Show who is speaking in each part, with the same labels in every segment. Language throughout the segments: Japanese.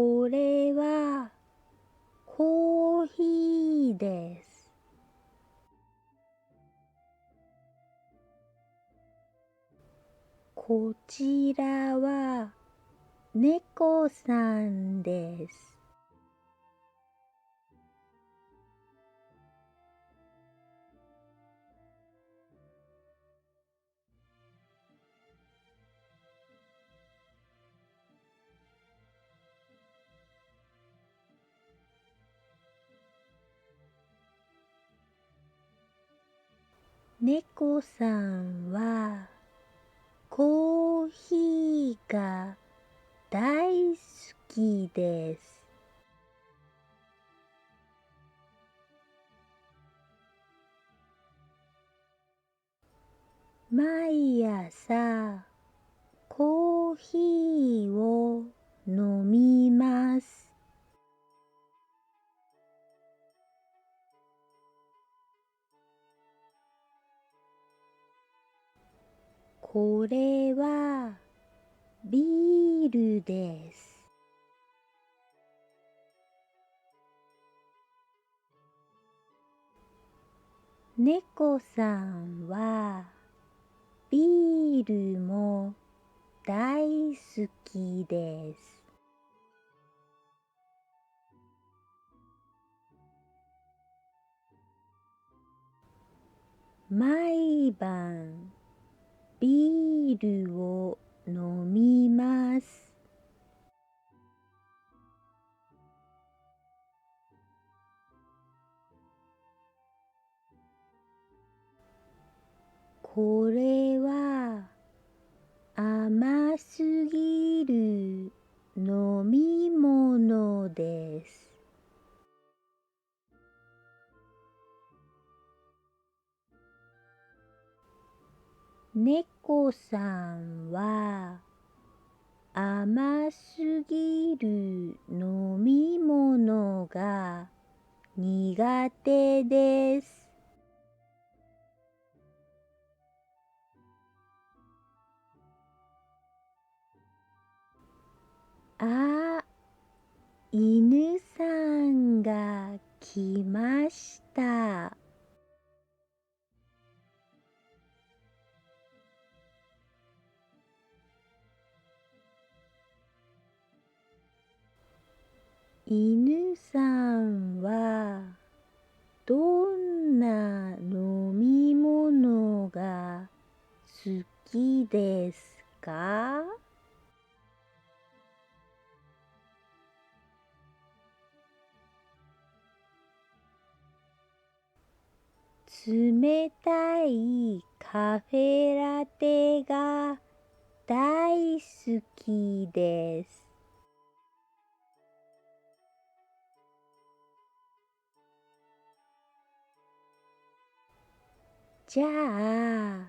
Speaker 1: これはコーヒーです。こちらは猫さんです。猫さんはコーヒーが大好きです。毎朝コーヒーを飲みます。これはビールです。猫さんはビールも大好きです。毎晩ビールを飲みます。これは甘すぎる飲み物です。猫さんは甘すぎる飲み物が苦手です。あ、犬さんが来ました。犬さんはどんな飲み物が好きですか？冷たいカフェラテが大好きです。じゃあ、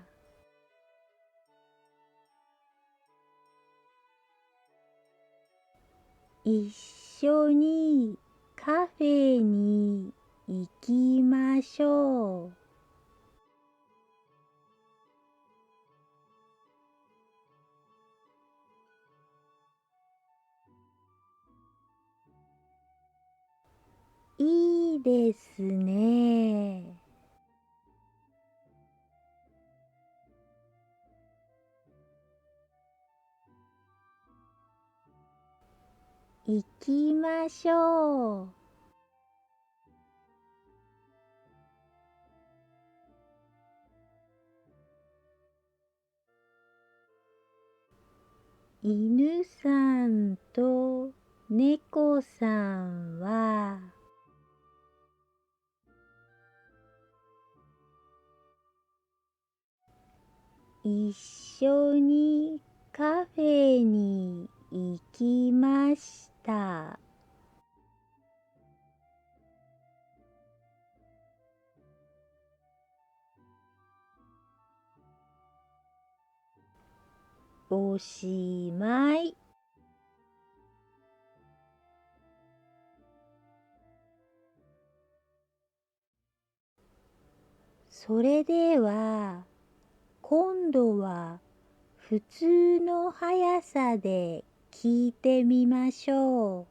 Speaker 1: 一緒にカフェに行きましょう。いいですね。行きましょう。犬さんと猫さんは一緒にカフェに行きました。おしまい。それでは今度は普通の速さで聞いてみましょう。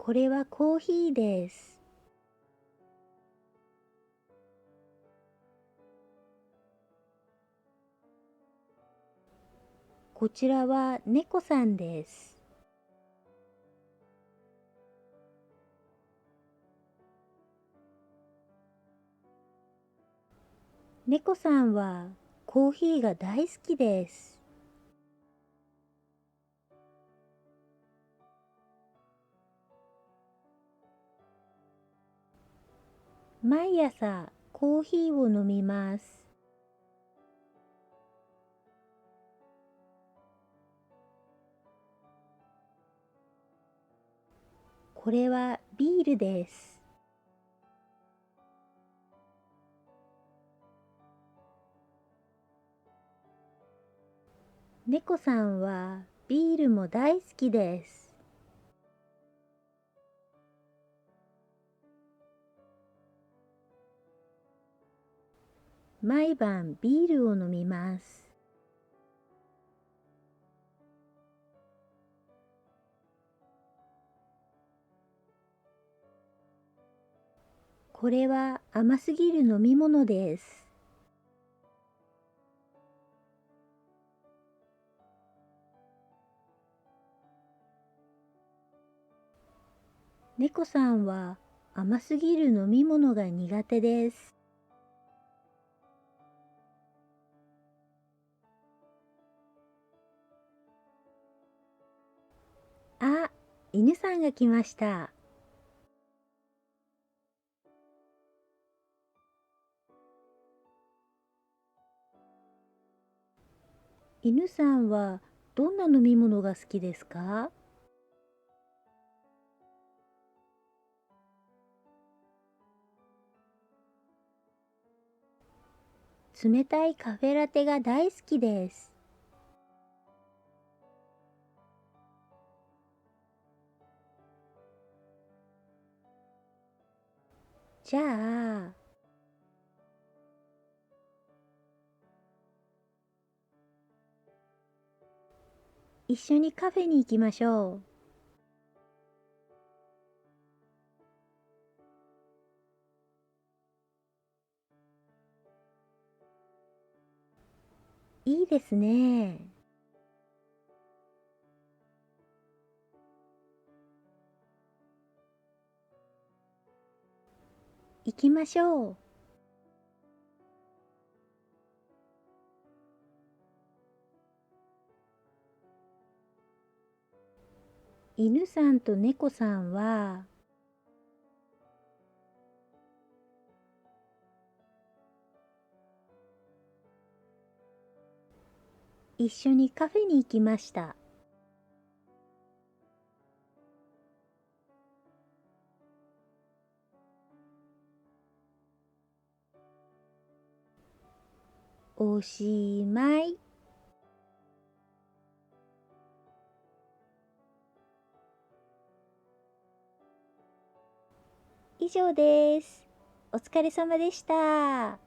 Speaker 1: これはコーヒーです。こちらは猫さんです。猫さんはコーヒーが大好きです。毎朝コーヒーを飲みます。これはビールです。猫さんはビールも大好きです。毎晩ビールを飲みます。これは甘すぎる飲み物です。猫さんは甘すぎる飲み物が苦手です。あ、犬さんが来ました。犬さんはどんな飲み物が好きですか？冷たいカフェラテが大好きです。じゃあ、一緒にカフェに行きましょう。いいですね。行きましょう。犬さんと猫さんは一緒にカフェに行きました。おしまい。以上です。お疲れ様でした。